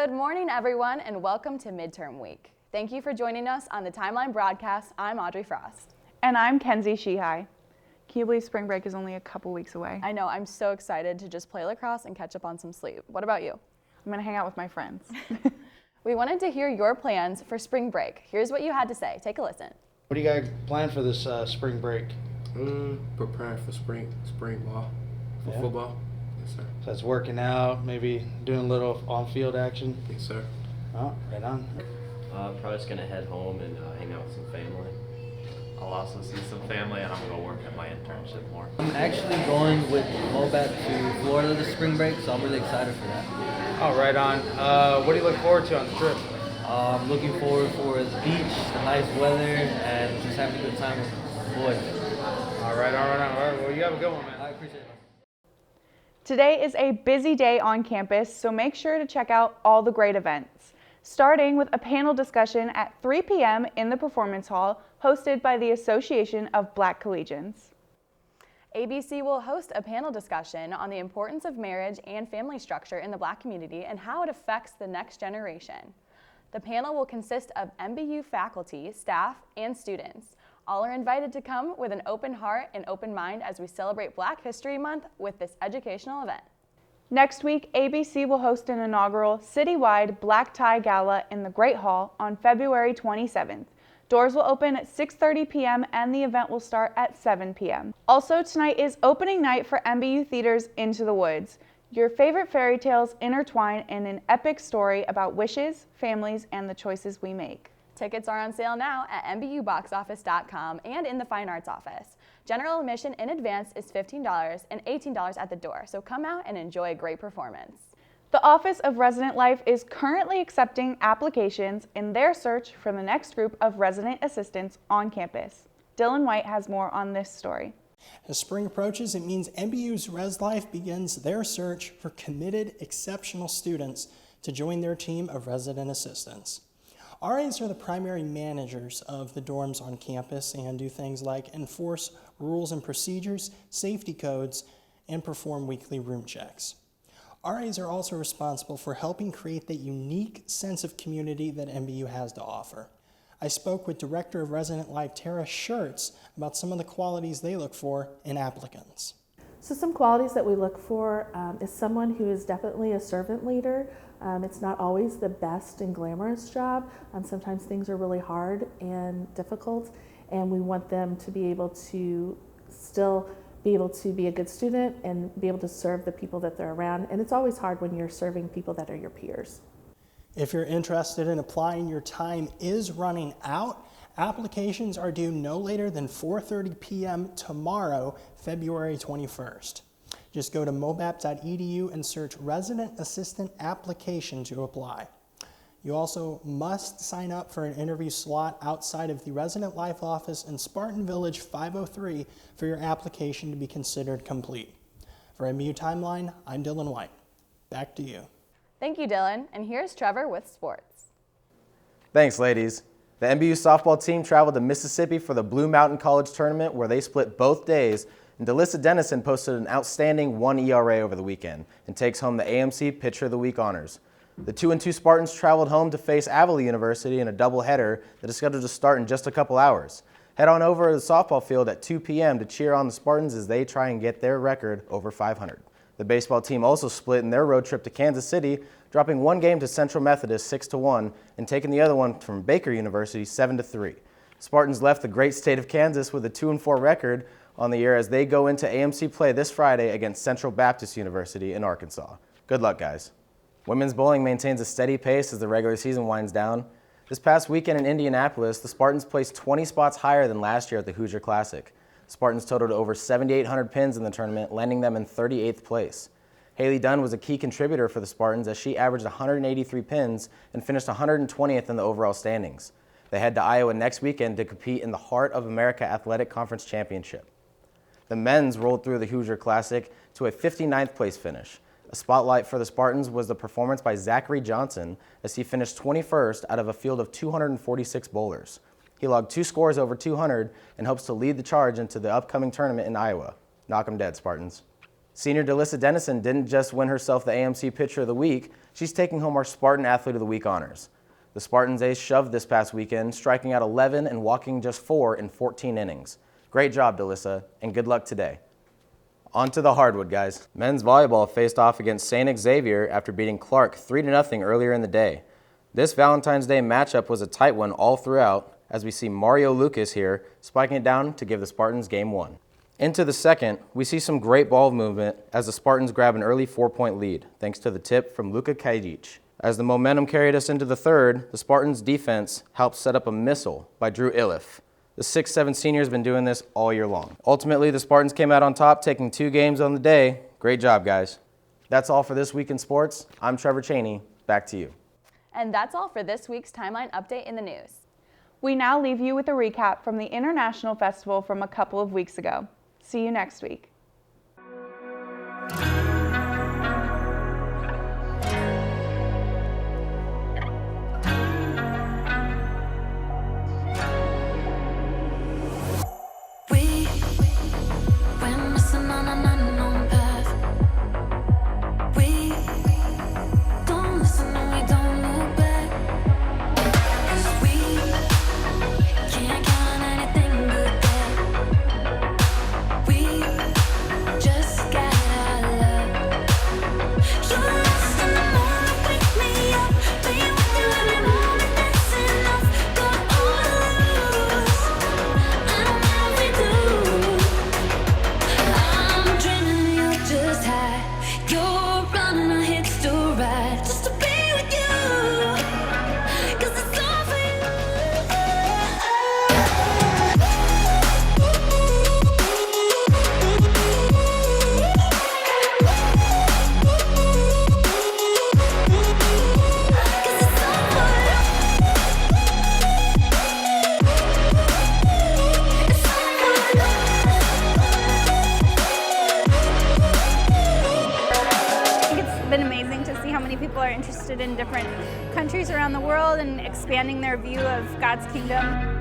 Good morning, everyone, and welcome to midterm week. Thank you for joining us on the Timeline Broadcast. I'm Audrey Frost. And I'm Kenzie Sheehy. Can you believe spring break is only a couple weeks away? I know, I'm so excited to just play lacrosse and catch up on some sleep. What about you? I'm gonna hang out with my friends. We wanted to hear your plans for spring break. Here's what you had to say. Take a listen. What do you guys plan for this spring break? Preparing for spring ball, for football. Yes, sir. So that's working out, maybe doing a little on-field action. Yes, sir. Oh, right on. Probably just gonna head home and hang out with some family. I'll also see some family, and I'm gonna work at my internship more. I'm actually going with MOBAP to Florida this spring break, so I'm really excited for that. Oh, right on. What do you look forward to on the trip? I'm looking forward for the beach, the nice weather, and just having a good time with the boys. All right. Well, you have a good one, man. I appreciate it. Today is a busy day on campus, so make sure to check out all the great events. Starting with a panel discussion at 3 p.m. in the Performance Hall, hosted by the Association of Black Collegians. ABC will host a panel discussion on the importance of marriage and family structure in the Black community and how it affects the next generation. The panel will consist of MBU faculty, staff, and students. All are invited to come with an open heart and open mind as we celebrate Black History Month with this educational event. Next week, ABC will host an inaugural citywide Black Tie Gala in the Great Hall on February 27th. Doors will open at 6:30 p.m. and the event will start at 7 p.m. Also tonight is opening night for MBU Theater's Into the Woods. Your favorite fairy tales intertwine in an epic story about wishes, families, and the choices we make. Tickets are on sale now at MBUboxoffice.com and in the Fine Arts Office. General admission in advance is $15 and $18 at the door, so come out and enjoy a great performance. The Office of Resident Life is currently accepting applications in their search for the next group of resident assistants on campus. Dylan White has more on this story. As spring approaches, it means MBU's Res Life begins their search for committed, exceptional students to join their team of resident assistants. RAs are the primary managers of the dorms on campus and do things like enforce rules and procedures, safety codes, and perform weekly room checks. RAs are also responsible for helping create the unique sense of community that MBU has to offer. I spoke with Director of Resident Life Tara Schertz about some of the qualities they look for in applicants. So some qualities that we look for is someone who is definitely a servant leader. It's not always the best and glamorous job. Sometimes things are really hard and difficult, and we want them to be able to still be able to be a good student and be able to serve the people that they're around. And it's always hard when you're serving people that are your peers. If you're interested in applying, your time is running out. Applications are due no later than 4:30 p.m. tomorrow, February 21st. Just go to mobap.edu and search Resident Assistant Application to apply. You also must sign up for an interview slot outside of the Resident Life office in Spartan Village 503 for your application to be considered complete. For MBU Timeline, I'm Dylan White. Back to you. Thank you, Dylan. And here's Trevor with sports. Thanks, ladies. The MBU softball team traveled to Mississippi for the Blue Mountain College Tournament, where they split both days, and Delissa Dennison posted an outstanding 1 ERA over the weekend and takes home the AMC Pitcher of the Week honors. The 2-2 Spartans traveled home to face Avila University in a doubleheader that is scheduled to start in just a couple hours. Head on over to the softball field at 2 p.m. to cheer on the Spartans as they try and get their record over 500. The baseball team also split in their road trip to Kansas City, dropping one game to Central Methodist 6-1 and taking the other one from Baker University 7-3. Spartans left the great state of Kansas with a 2-4 record on the year as they go into AMC play this Friday against Central Baptist University in Arkansas. Good luck, guys. Women's bowling maintains a steady pace as the regular season winds down. This past weekend in Indianapolis, the Spartans placed 20 spots higher than last year at the Hoosier Classic. Spartans totaled over 7,800 pins in the tournament, landing them in 38th place. Haley Dunn was a key contributor for the Spartans as she averaged 183 pins and finished 120th in the overall standings. They head to Iowa next weekend to compete in the Heart of America Athletic Conference Championship. The men's rolled through the Hoosier Classic to a 59th place finish. A spotlight for the Spartans was the performance by Zachary Johnson as he finished 21st out of a field of 246 bowlers. He logged 2 scores over 200 and hopes to lead the charge into the upcoming tournament in Iowa. Knock 'em dead, Spartans. Senior Delissa Dennison didn't just win herself the AMC Pitcher of the Week, she's taking home our Spartan Athlete of the Week honors. The Spartans ace shoved this past weekend, striking out 11 and walking just 4 in 14 innings. Great job, Delissa, and good luck today. On to the hardwood, guys. Men's volleyball faced off against St. Xavier after beating Clark 3-0 earlier in the day. This Valentine's Day matchup was a tight one all throughout, as we see Mario Lucas here spiking it down to give the Spartans game 1. Into the second, we see some great ball movement as the Spartans grab an early 4-point lead, thanks to the tip from Luka Kajic. As the momentum carried us into the third, the Spartans' defense helped set up a missile by Drew Iliff. The 6'7" senior has been doing this all year long. Ultimately, the Spartans came out on top, taking 2 games on the day. Great job, guys. That's all for this week in sports. I'm Trevor Chaney. Back to you. And that's all for this week's Timeline Update in the news. We now leave you with a recap from the International Festival from a couple of weeks ago. See you next week. People are interested in different countries around the world and expanding their view of God's kingdom.